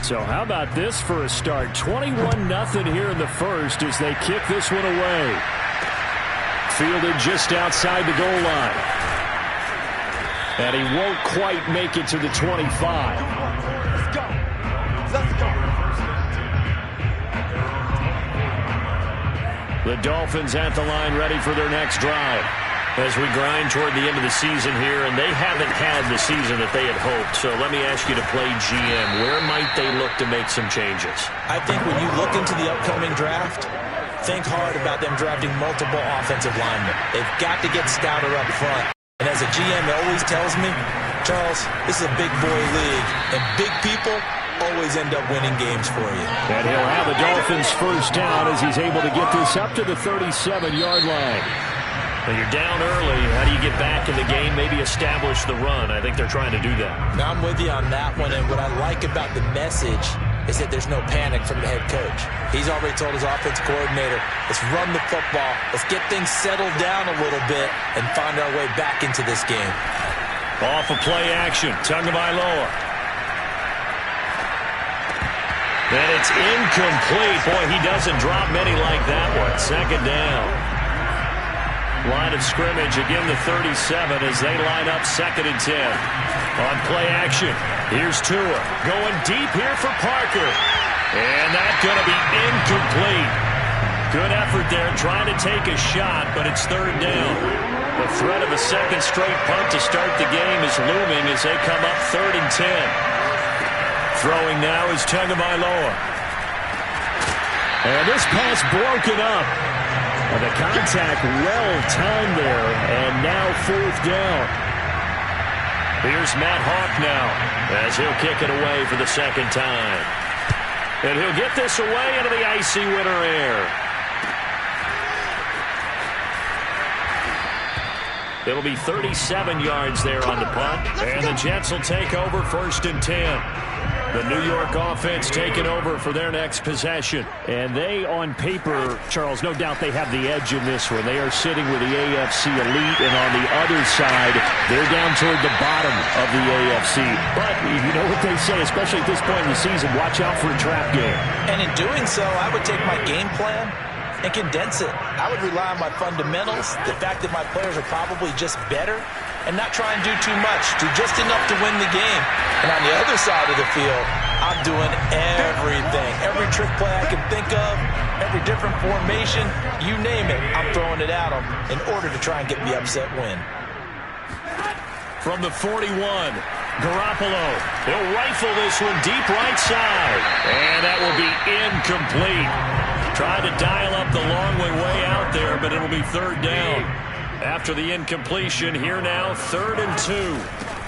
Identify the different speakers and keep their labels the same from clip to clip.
Speaker 1: So how about this for a start? 21-0 here in the first as they kick this one away. Fielded just outside the goal line. And he won't quite make it to the 25.
Speaker 2: Let's go. Let's go.
Speaker 1: The Dolphins at the line ready for their next drive. As we grind toward the end of the season here, and they haven't had the season that they had hoped. So let me ask you to play GM. Where might they look to make some changes?
Speaker 3: I think when you look into the upcoming draft, think hard about them drafting multiple offensive linemen. They've got to get stouter up front. And as a GM, it always tells me, Charles, this is a big boy league, and big people always end up winning games for you.
Speaker 1: And he'll have the Dolphins first down as he's able to get this up to the 37-yard line. When you're down early, how do you get back in the game, maybe establish the run? I think they're trying to do that.
Speaker 3: Now, I'm with you on that one, and what I like about the message is that there's no panic from the head coach. He's already told his offense coordinator, let's run the football, let's get things settled down a little bit and find our way back into this game.
Speaker 1: Off of play action, Tagovailoa. And it's incomplete. Boy, he doesn't drop many like that one. Second down. Line of scrimmage, again the 37 as they line up 2nd and 10. On play action, here's Tua. Going deep here for Parker. And that's going to be incomplete. Good effort there, trying to take a shot, but it's 3rd down. The threat of a second straight punt to start the game is looming as they come up 3rd and 10. Throwing now is Tagovailoa. And this pass broken up. And the contact well-timed there, and now 4th down. Here's Matt Hawk now as he'll kick it away for the 2nd time. And he'll get this away into the icy winter air. It'll be 37 yards there on the punt, and the Jets will take over 1st and 10. The New York offense taking over for their next possession. And they, on paper, Charles, no doubt they have the edge in this one. They are sitting with the AFC elite, and on the other side, they're down toward the bottom of the AFC. But you know what they say, especially at this point in the season, watch out for a trap game.
Speaker 3: And in doing so, I would take my game plan and condense it. I would rely on my fundamentals, the fact that my players are probably just better, and not try and do too much, do just enough to win the game. And on the other side of the field, I'm doing everything. Every trick play I can think of, every different formation, you name it, I'm throwing it at them in order to try and get the upset win.
Speaker 1: From the 41, Garoppolo. He'll rifle this one deep right side. And that will be incomplete. Trying to dial up the long way out there, but it'll be 3rd down. After the incompletion, here now, 3rd and 2.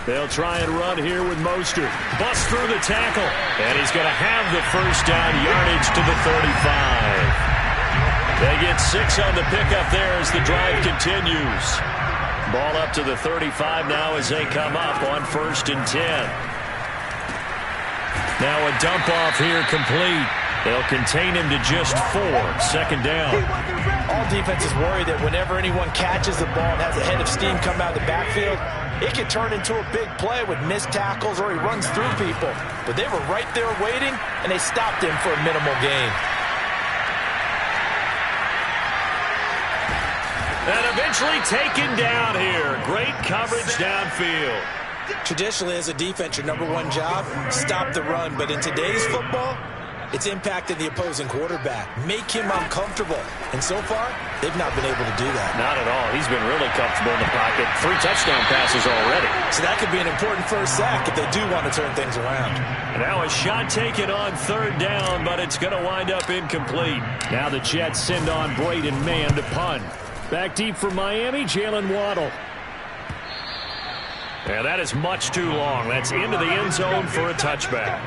Speaker 1: They'll try and run here with Mostert. Busts through the tackle. And he's going to have the first down, yardage to the 35. They get 6 on the pickup there as the drive continues. Ball up to the 35 now as they come up on 1st and 10. Now a dump off here complete. They'll contain him to just 4. 2nd down.
Speaker 3: All defenses worry that whenever anyone catches the ball and has a head of steam come out of the backfield, it can turn into a big play with missed tackles or he runs through people. But they were right there waiting, and they stopped him for a minimal gain.
Speaker 1: And eventually taken down here. Great coverage downfield.
Speaker 3: Traditionally, as a defense, your #1 job, stop the run. But in today's football, it's impacting the opposing quarterback. Make him uncomfortable. And so far, they've not been able to do that.
Speaker 1: Not at all. He's been really comfortable in the pocket. 3 touchdown passes already.
Speaker 3: So that could be an important first sack if they do want to turn things around.
Speaker 1: Now a shot taken on 3rd down, but it's going to wind up incomplete. Now the Jets send on Braden Mann to punt. Back deep for Miami, Jalen Waddle. Yeah, that is much too long. That's into the end zone for a touchback.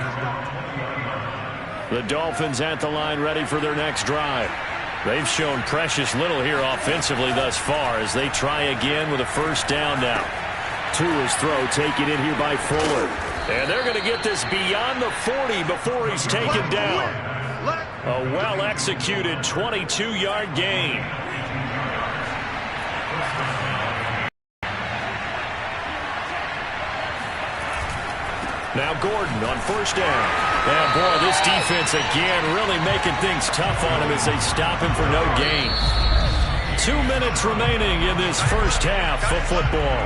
Speaker 1: The Dolphins at the line ready for their next drive. They've shown precious little here offensively thus far as they try again with a first down now. Tua's throw taken in here by Fuller. And they're going to get this beyond the 40 before he's taken down. A well-executed 22-yard gain. Now Gordon on first down. Yeah, boy, this defense again really making things tough on him as they stop him for no gain. 2 minutes remaining in this first half of football.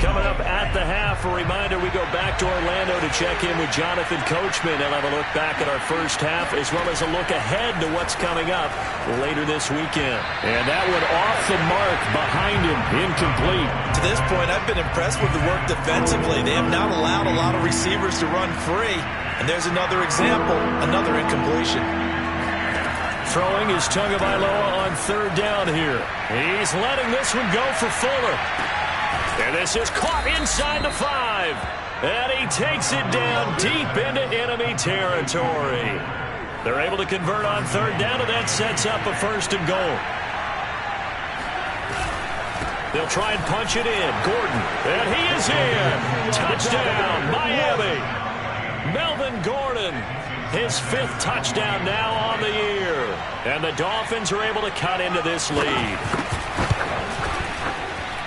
Speaker 1: Coming up at the half, a reminder, we go back to Orlando to check in with Jonathan Coachman. He'll have a look back at our first half as well as a look ahead to what's coming up later this weekend. And that one off the mark behind him, incomplete.
Speaker 3: To this point, I've been impressed with the work defensively. They have not allowed a lot of receivers to run free. And there's another example, another incompletion.
Speaker 1: Throwing is Tagovailoa on third down here. He's letting this one go for Fuller. And this is caught inside the 5. And he takes it down deep into enemy territory. They're able to convert on third down, and that sets up a 1st and goal. They'll try and punch it in. Gordon. And he is in. Touchdown, Miami. Melvin Gordon. His 5th touchdown now on the year. And the Dolphins are able to cut into this lead.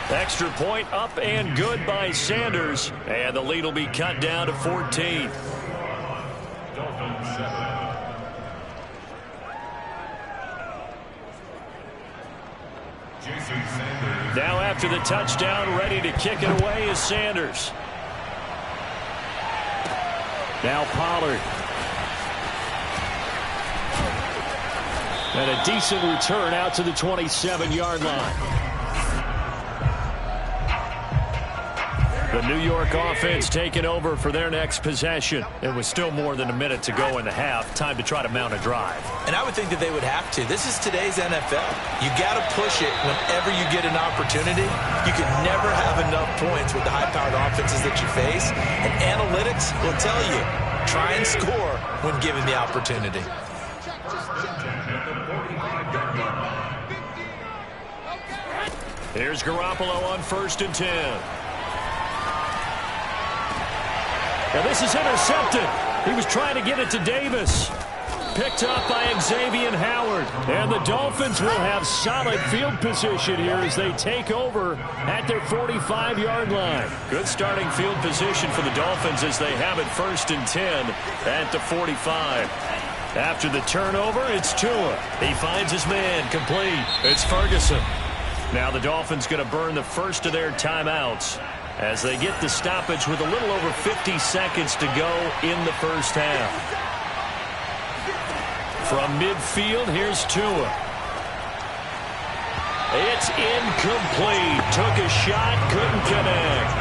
Speaker 1: Extra point up and good by Sanders. And the lead will be cut down to 14. Now after the touchdown, ready to kick it away is Sanders. Now Pollard. And a decent return out to the 27-yard line. The New York offense taking over for their next possession. It was still more than a minute to go in the half. Time to try to mount a drive.
Speaker 3: And I would think that they would have to. This is today's NFL. You got to push it whenever you get an opportunity. You can never have enough points with the high-powered offenses that you face. And analytics will tell you, try and score when given the opportunity.
Speaker 1: Here's Garoppolo on 1st and 10. Now this is intercepted. He was trying to get it to Davis. Picked up by Xavier Howard. And the Dolphins will have solid field position here as they take over at their 45-yard line. Good starting field position for the Dolphins as they have it 1st and 10 at the 45. After the turnover, it's Tua. He finds his man, complete. It's Ferguson. Now the Dolphins going to burn the first of their timeouts as they get the stoppage with a little over 50 seconds to go in the first half. From midfield, here's Tua. It's incomplete. Took a shot, couldn't connect.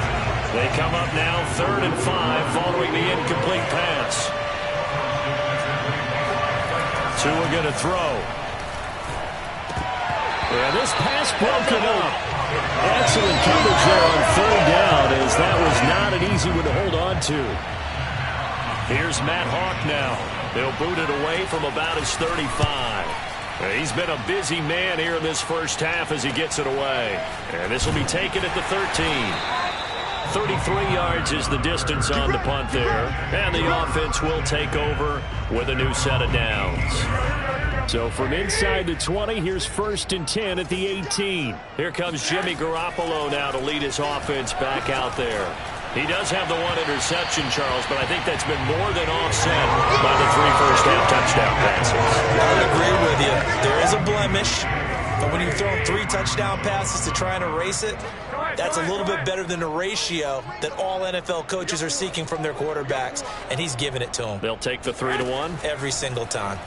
Speaker 1: They come up now 3rd and 5 following the incomplete pass. Tua going to throw. And this pass broken up. Excellent coverage there on 3rd down as that was not an easy one to hold on to. Here's Matt Hawk now. They'll boot it away from about his 35. He's been a busy man here in this first half as he gets it away. And this will be taken at the 13. 33 yards is the distance on the punt there. And the offense will take over with a new set of downs. So from inside the 20, here's 1st and 10 at the 18. Here comes Jimmy Garoppolo now to lead his offense back out there. He does have the 1 interception, Charles, but I think that's been more than offset by the 3 first-half touchdown passes.
Speaker 3: I would agree with you. There is a blemish, but when you throw 3 touchdown passes to try and erase it, that's a little bit better than the ratio that all NFL coaches are seeking from their quarterbacks, and he's giving it to them.
Speaker 1: They'll take the 3-1?
Speaker 3: Every single time.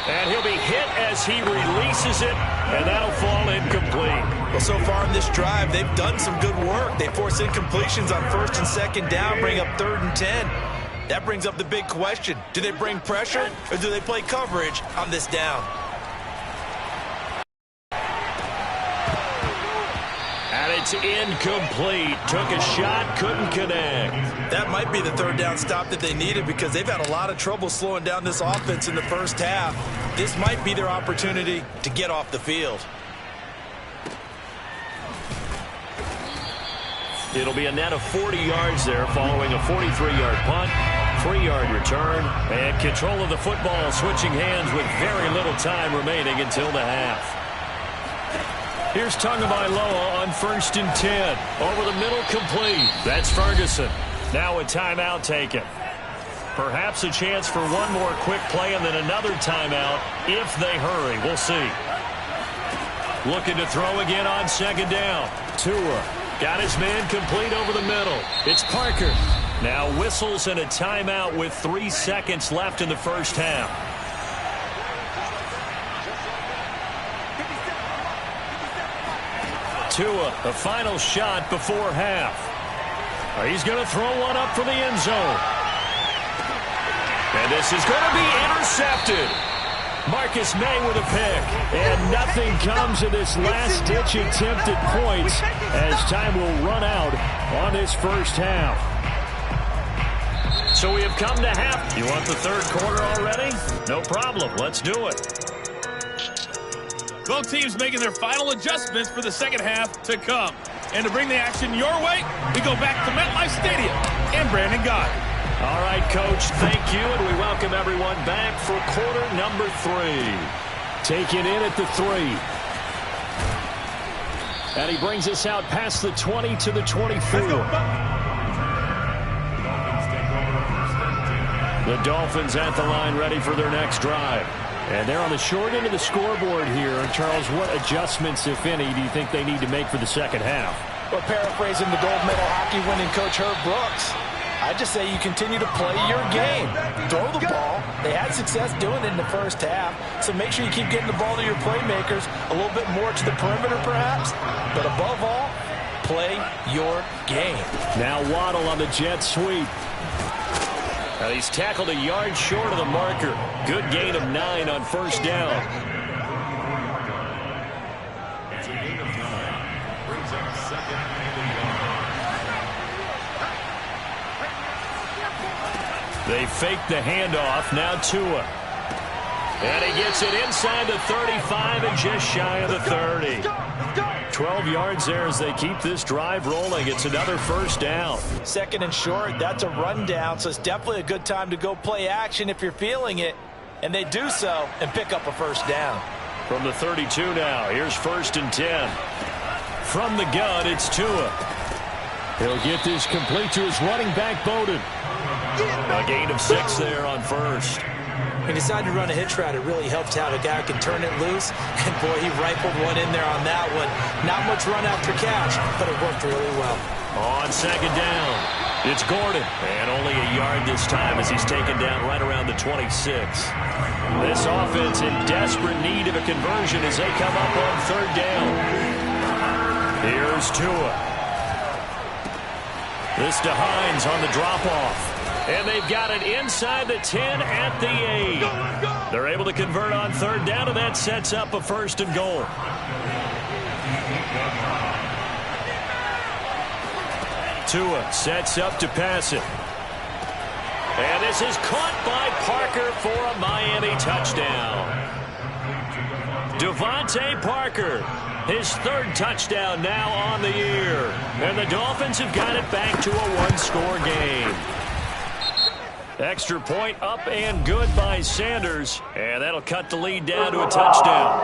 Speaker 1: And he'll be hit as he releases it, and that'll fall incomplete.
Speaker 3: Well, so far in this drive, they've done some good work. They force incompletions on 1st and 2nd down, bring up 3rd and 10. That brings up the big question. Do they bring pressure, or do they play coverage on this down?
Speaker 1: And it's incomplete. Took a shot, couldn't connect.
Speaker 3: That might be the 3rd down stop that they needed because they've had a lot of trouble slowing down this offense in the first half. This might be their opportunity to get off the field.
Speaker 1: It'll be a net of 40 yards there following a 43-yard punt, 3-yard return, and control of the football switching hands with very little time remaining until the half. Here's Tagovailoa on 1st and 10. Over the middle, complete. That's Ferguson. Now a timeout taken. Perhaps a chance for one more quick play and then another timeout if they hurry. We'll see. Looking to throw again on 2nd down. Tua got his man complete over the middle. It's Parker. Now whistles and a timeout with 3 seconds left in the first half. Tua, the final shot before half. He's going to throw one up for the end zone. And this is going to be intercepted. Marcus May with a pick. And nothing comes of this last-ditch attempt at points as time will run out on this first half. So we have come to half. You want the third quarter already? No problem. Let's do it.
Speaker 4: Both teams making their final adjustments for the second half to come. And to bring the action your way, we go back to MetLife Stadium and Brandon Gott.
Speaker 1: All right, Coach, thank you, and we welcome everyone back for quarter number 3. Taken in at the 3. And he brings us out past the 20 to the 24. The Dolphins at the line ready for their next drive. And they're on the short end of the scoreboard here. Charles, what adjustments, if any, do you think they need to make for the second half?
Speaker 3: Well, paraphrasing the gold medal hockey winning coach Herb Brooks, I just say you continue to play your game. Throw the ball. They had success doing it in the first half, so make sure you keep getting the ball to your playmakers, a little bit more to the perimeter perhaps, but above all, play your game.
Speaker 1: Now Waddle on the jet sweep. He's tackled a yard short of the marker. Good gain of 9 on first down. They fake the handoff. Now Tua. And he gets it inside the 35 and just shy of the 30. 12 yards there as they keep this drive rolling. It's another first down.
Speaker 3: 2nd and short, that's a rundown, so it's definitely a good time to go play action if you're feeling it. And they do so and pick up a first down.
Speaker 1: From the 32 now, here's 1st and 10. From the gun, it's Tua. He'll get this complete to his running back, Bowden. A gain of 6 there on first.
Speaker 3: He decided to run a hitch route. It really helped out. A guy who can turn it loose. And, boy, he rifled one in there on that one. Not much run after catch, but it worked really well.
Speaker 1: On 2nd down, it's Gordon. And only a yard this time as he's taken down right around the 26. This offense in desperate need of a conversion as they come up on 3rd down. Here's Tua. This to Hines on the drop-off. And they've got it inside the 10 at the 8. They're able to convert on 3rd down, and that sets up a 1st and goal. Tua sets up to pass it. And this is caught by Parker for a Miami touchdown. Devontae Parker, his 3rd touchdown now on the year. And the Dolphins have got it back to a 1-score game. Extra point up and good by Sanders. And that'll cut the lead down to a touchdown.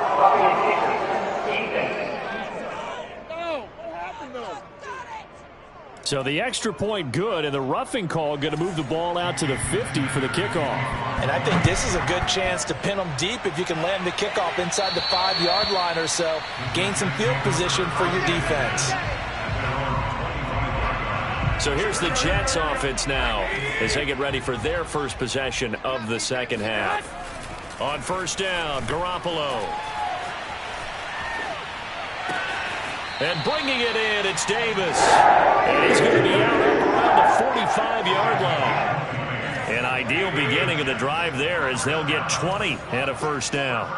Speaker 1: So the extra point good, and the roughing call going to move the ball out to the 50 for the kickoff.
Speaker 3: And I think this is a good chance to pin them deep if you can land the kickoff inside the 5-yard line or so. Gain some field position for your defense.
Speaker 1: So here's the Jets offense now as they get ready for their first possession of the second half. On 1st down, Garoppolo. And bringing it in, it's Davis. And he's going to be out up around the 45-yard line. An ideal beginning of the drive there as they'll get 20 and a first down.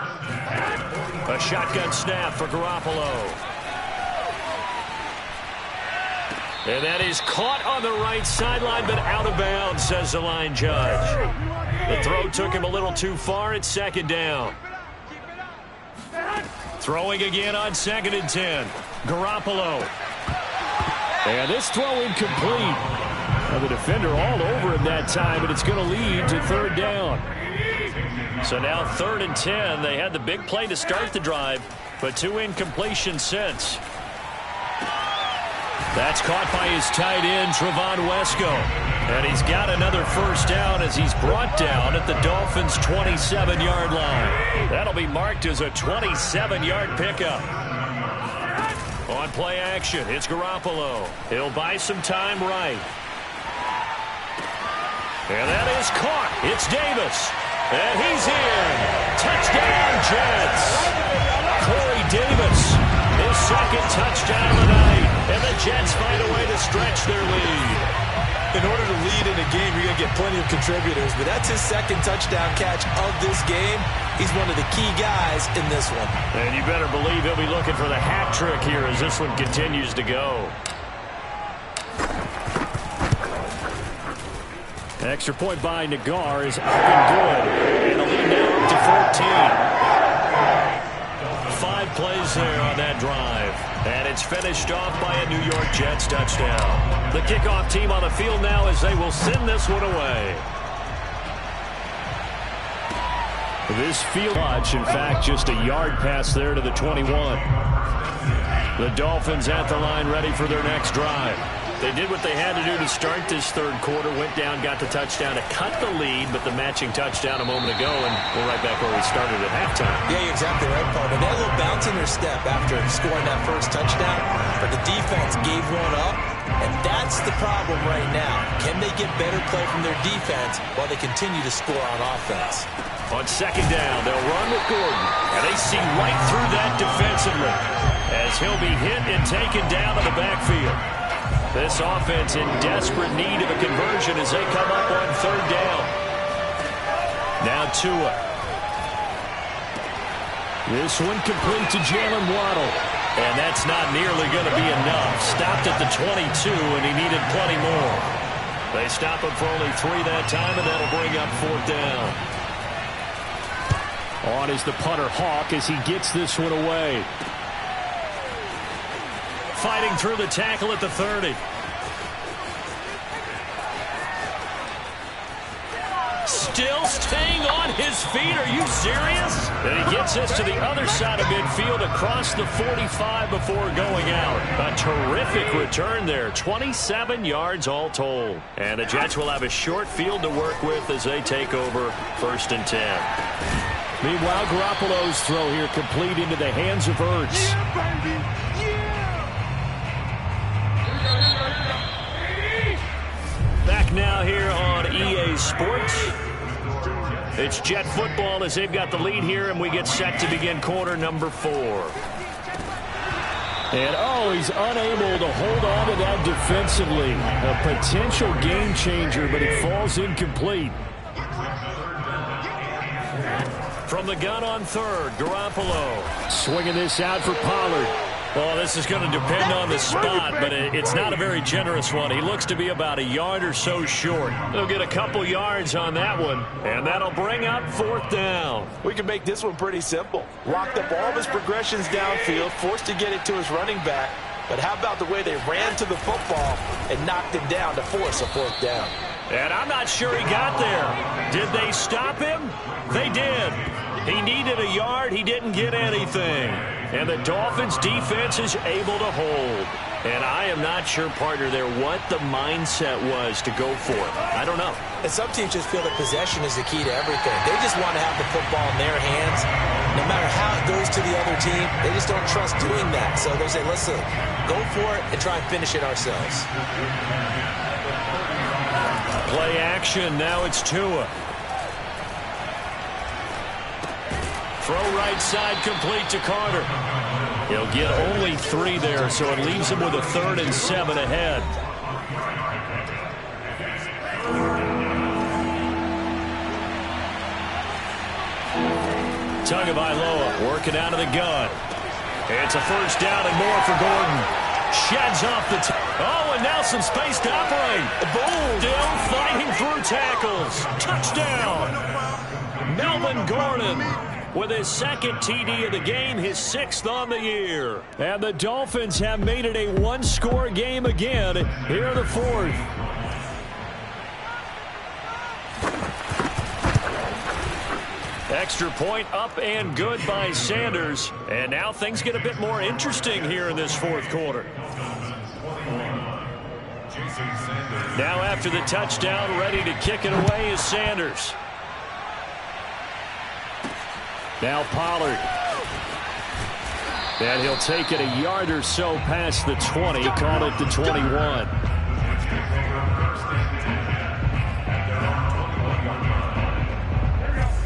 Speaker 1: A shotgun snap for Garoppolo. And that is caught on the right sideline, but out of bounds, says the line judge. The throw took him a little too far. It's 2nd down. Throwing again on 2nd and 10. Garoppolo. And this throw incomplete. And the defender all over him that time, but it's going to lead to 3rd down. So now 3rd and 10. They had the big play to start the drive. but 2 incompletions since. That's caught by his tight end, Trevon Wesco. And he's got another first down as he's brought down at the Dolphins' 27-yard line. That'll be marked as a 27-yard pickup. On play action, it's Garoppolo. He'll buy some time right. And that is caught. It's Davis. And he's in. Touchdown, Jets. Corey Davis, his second touchdown of the night. And the Jets find a way to stretch their lead.
Speaker 3: In order to lead in a game, you're going to get plenty of contributors, but that's his second touchdown catch of this game. He's one of the key guys in this one.
Speaker 1: And you better believe he'll be looking for the hat trick here as this one continues to go. Extra point by Nagar is up and good. And the lead now up to 14. 5 plays there on that drive. And it's finished off by a New York Jets touchdown. The kickoff team on the field now as they will send this one away. This field much, in fact, just a yard pass there to the 21. The Dolphins at the line ready for their next drive. They did what they had to do to start this third quarter, went down, got the touchdown to cut the lead, but the matching touchdown a moment ago, and we're right back where we started at halftime.
Speaker 3: Yeah, you're exactly right, Paul. They had a little bounce in their step after scoring that first touchdown, but the defense gave one up, and that's the problem right now. Can they get better play from their defense while they continue to score on offense?
Speaker 1: On second down, they'll run with Gordon, and they see right through that defensively as he'll be hit and taken down in the backfield. This offense in desperate need of a conversion as they come up on third down. Now Tua. This one complete to Jalen Waddle. And that's not nearly going to be enough. Stopped at the 22, and he needed plenty more. They stop him for only 3 that time, and that'll bring up fourth down. On is the punter Hawk as he gets this one away. Fighting through the tackle at the 30. Still staying on his feet. Are you serious? And he gets this to the other side of midfield across the 45 before going out. A terrific return there. 27 yards all told. And the Jets will have a short field to work with as they take over 1st and 10. Meanwhile, Garoppolo's throw here complete into the hands of Ertz.
Speaker 2: Yeah, baby.
Speaker 1: Back now here on EA Sports. It's Jet football as they've got the lead here, and we get set to begin quarter number 4. And, he's unable to hold on to that defensively. A potential game changer, but it falls incomplete. From the gun on third, Garoppolo. Swinging this out for Pollard. Well, this is going to depend on the spot, but it's not a very generous one. He looks to be about a yard or so short. He'll get a couple yards on that one, and that'll bring up fourth down.
Speaker 3: We can make this one pretty simple. Locked up all of his progressions downfield, forced to get it to his running back. But how about the way they ran to the football and knocked him down to force a fourth down?
Speaker 1: And I'm not sure he got there. Did they stop him? They did. He needed a yard. He didn't get anything. And the Dolphins' defense is able to hold. And I am not sure, partner, there what the mindset was to go for it. I don't know.
Speaker 3: And some teams just feel that possession is the key to everything. They just want to have the football in their hands. No matter how it goes to the other team, they just don't trust doing that. So they say, listen, go for it and try and finish it ourselves.
Speaker 1: Play action. Now it's Tua. Throw right side complete to Carter. He'll get only 3 there, so it leaves him with a 3rd and 7 ahead. Tagovailoa working out of the gun. It's a first down and more for Gordon. Sheds off the and now some space to operate. Boom! Still fighting through tackles. Touchdown! Melvin Gordon with his 2nd TD of the game, his 6th on the year. And the Dolphins have made it a 1-score game again here in the 4th. extra point up and good by Sanders. And now things get a bit more interesting here in this fourth quarter. Now after the touchdown, ready to kick it away is Sanders. Now Pollard. And he'll take it a yard or so past the 20, call it the 21.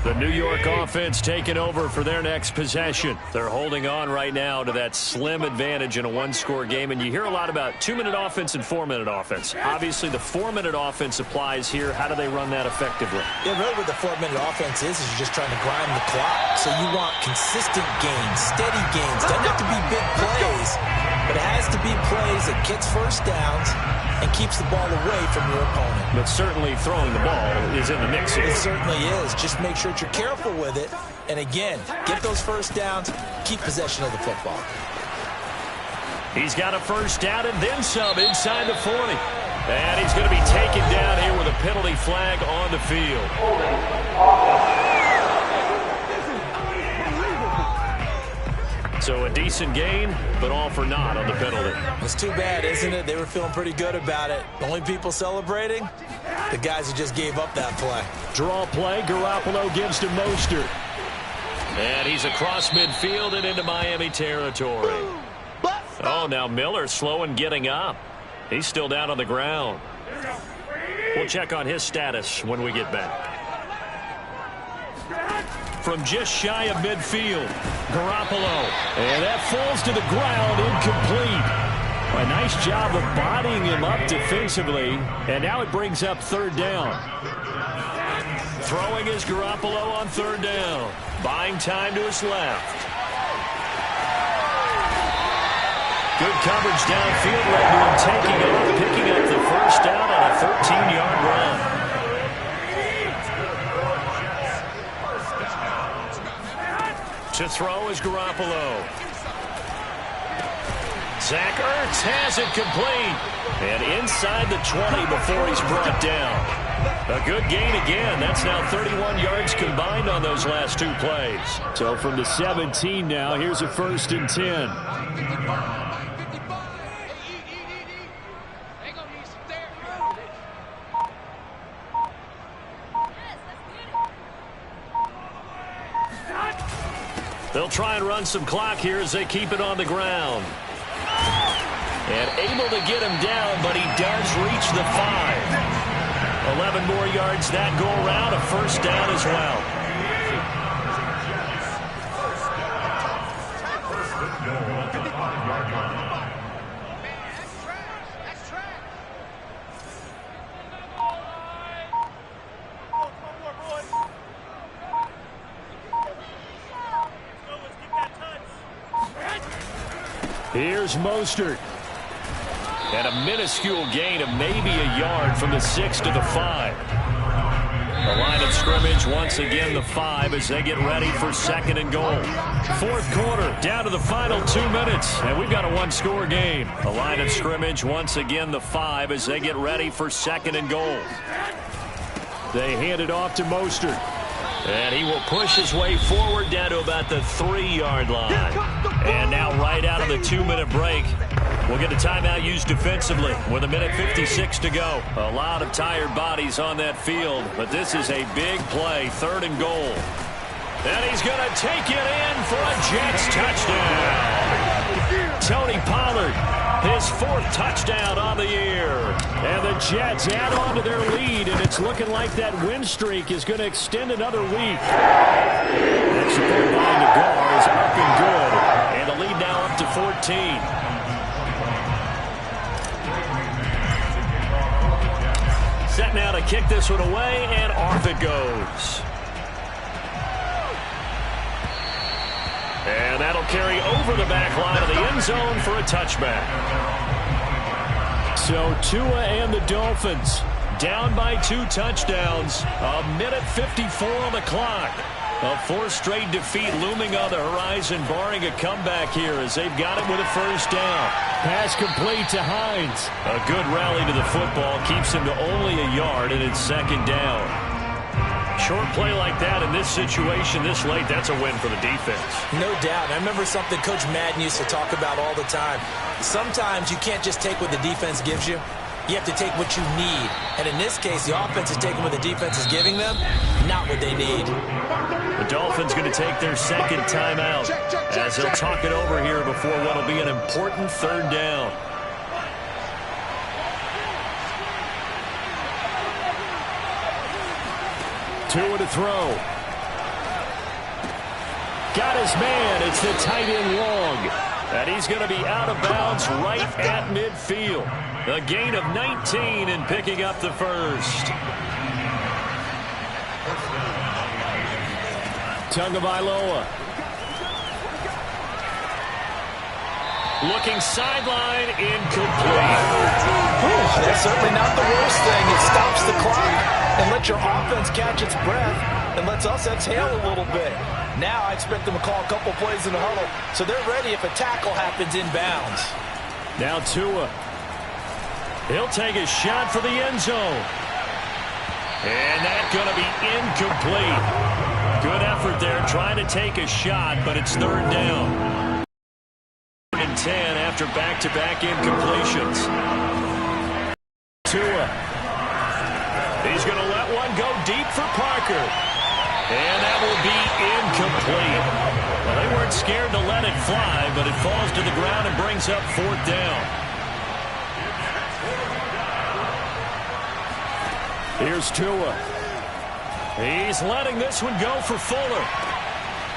Speaker 1: The New York offense taking over for their next possession. They're holding on right now to that slim advantage in a one-score game. And you hear a lot about 2-minute offense and 4-minute offense. Obviously, the 4-minute offense applies here. How do they run that effectively?
Speaker 3: Yeah, really what the 4-minute offense is you're just trying to grind the clock. So you want consistent gains, steady gains. Doesn't have to be big plays, but it has to be plays that gets first downs and keeps the ball away from your opponent.
Speaker 1: But certainly throwing the ball is in the mix here.
Speaker 3: It certainly is. Just make sure that you're careful with it. And again, get those first downs, keep possession of the football.
Speaker 1: He's got a first down and then some inside the 40. And he's going to be taken down here with a penalty flag on the field. So a decent gain, but all for naught on the penalty.
Speaker 3: It's too bad, isn't it? They were feeling pretty good about it. The only people celebrating, the guys who just gave up that play.
Speaker 1: Draw play, Garoppolo gives to Mostert. And he's across midfield and into Miami territory. Oh, now Miller slow in getting up. He's still down on the ground. We'll check on his status when we get back. From just shy of midfield, Garoppolo. And that falls to the ground, incomplete. A nice job of bodying him up defensively. And now it brings up third down. Throwing is Garoppolo on third down. Buying time to his left. Good coverage downfield, led to him taking off, picking up the first down on a 13-yard run. To throw is Garoppolo. Zach Ertz has it complete. And inside the 20 before he's brought down. A good gain again. That's now 31 yards combined on those last two plays. So from the 17 now, here's a 1st and 10. They'll try and run some clock here as they keep it on the ground. And able to get him down, but he does reach the 5. 11 more yards that go around, a first down as well. Here's Mostert. And a minuscule gain of maybe a yard from the 6 to the 5. The line of scrimmage once again the 5 as they get ready for 2nd and goal. Fourth quarter, down to the final 2 minutes, and we've got a one-score game. The line of scrimmage once again the 5 as they get ready for 2nd and goal. They hand it off to Mostert. And he will push his way forward down to about the 3-yard line. And now right out of the 2-minute break, we'll get a timeout used defensively with 1:56 to go. A lot of tired bodies on that field, but this is a big play, 3rd and goal. And he's going to take it in for a Jets touchdown. Tony Pollard, his 4th touchdown on the year. And the Jets add on to their lead, and it's looking like that win streak is going to extend another week. Next point behind the goal is up and good. And the lead now up to 14. Set now to kick this one away, and off it goes. And that'll carry over the back line of the end zone for a touchback. So Tua and the Dolphins down by 2 touchdowns. 1:54 on the clock. A 4th straight defeat looming on the horizon, barring a comeback here as they've got it with a first down. Pass complete to Hines. A good rally to the football keeps him to only a yard, and it's 2nd down. Short play like that in this situation this late, that's a win for the defense.
Speaker 3: No doubt. I remember something Coach Madden used to talk about all the time. Sometimes you can't just take what the defense gives you. You have to take what you need. And in this case, the offense is taking what the defense is giving them, not what they need.
Speaker 1: The Dolphins going to take their second timeout as they'll talk it over here before what will be an important third down. Tua to throw. Got his man. It's the tight end long. And he's going to be out of bounds right at midfield. A gain of 19 and picking up the first. Tagovailoa. Looking sideline, incomplete.
Speaker 3: That's certainly not the worst thing. It stops the clock and lets your offense catch its breath and lets us exhale a little bit. Now I expect them to call a couple plays in the huddle, so they're ready if a tackle happens inbounds.
Speaker 1: Now Tua. He'll take a shot for the end zone. And that's going to be incomplete. Good effort there trying to take a shot, but it's third down. 10 after back-to-back incompletions. Tua. He's going to let one go deep for Parker. And that will be incomplete. Well, they weren't scared to let it fly, but it falls to the ground and brings up fourth down. Here's Tua. He's letting this one go for Fuller.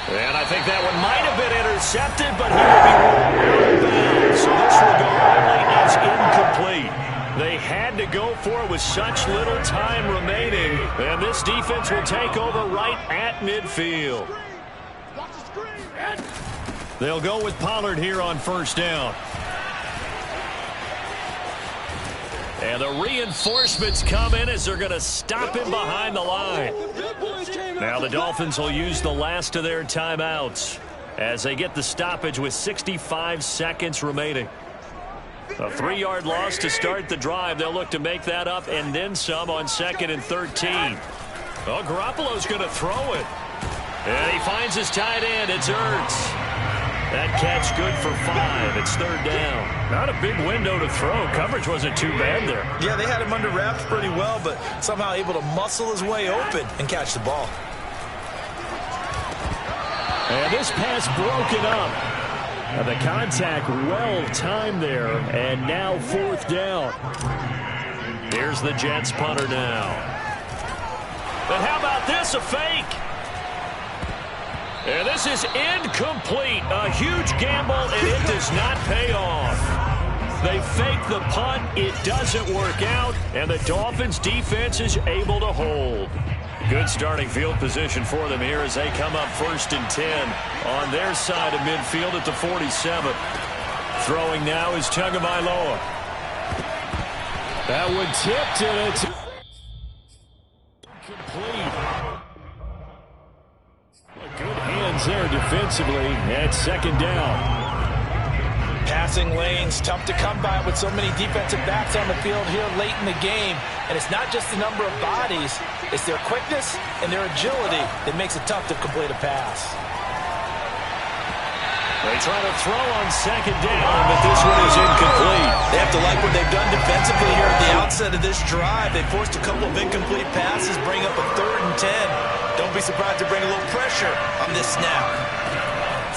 Speaker 1: And I think that one might have been intercepted, but he will be out of bounds. So this will go only as incomplete. They had to go for it with such little time remaining. And this defense will take over right at midfield. They'll go with Pollard here on first down. And the reinforcements come in as they're going to stop him behind the line. Now the Dolphins will use the last of their timeouts as they get the stoppage with 65 seconds remaining. A 3-yard loss to start the drive. They'll look to make that up and then some on 2nd and 13. Well, Garoppolo's going to throw it. And he finds his tight end. It's Ertz. That catch good for 5. It's third down. Not a big window to throw. Coverage wasn't too bad there.
Speaker 3: Yeah, they had him under wraps pretty well, but somehow able to muscle his way open and catch the ball.
Speaker 1: And this pass broken up. And the contact well-timed there. And now fourth down. Here's the Jets punter now. But how about this, a fake? And this is incomplete. A huge gamble, and it does not pay off. They fake the punt. It doesn't work out, and the Dolphins' defense is able to hold. Good starting field position for them here as they come up 1st and 10 on their side of midfield at the 47. Throwing now is Tagovailoa. That one tipped, and it's complete. Good hands there defensively at second down.
Speaker 3: Passing lanes, tough to come by with so many defensive backs on the field here late in the game. And it's not just the number of bodies, it's their quickness and their agility that makes it tough to complete a pass.
Speaker 1: They try to throw on second down, but this one is incomplete.
Speaker 3: They have to like what they've done defensively here at the outset of this drive. They forced a couple of incomplete passes, bring up a 3rd and 10. Don't be surprised to bring a little pressure on this snap.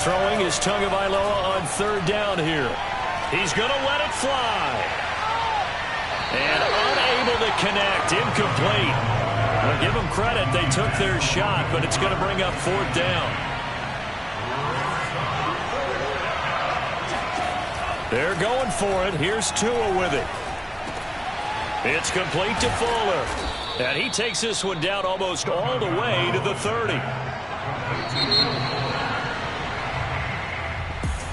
Speaker 1: Throwing is Tagovailoa on third down here. He's going to let it fly. And unable to connect, incomplete. Well, give them credit, they took their shot, but it's going to bring up fourth down. They're going for it. Here's Tua with it. It's complete to Fuller. And he takes this one down almost all the way to the 30.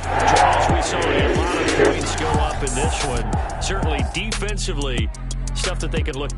Speaker 1: Charles, we saw a lot of points go up in this one. Certainly defensively, stuff that they can look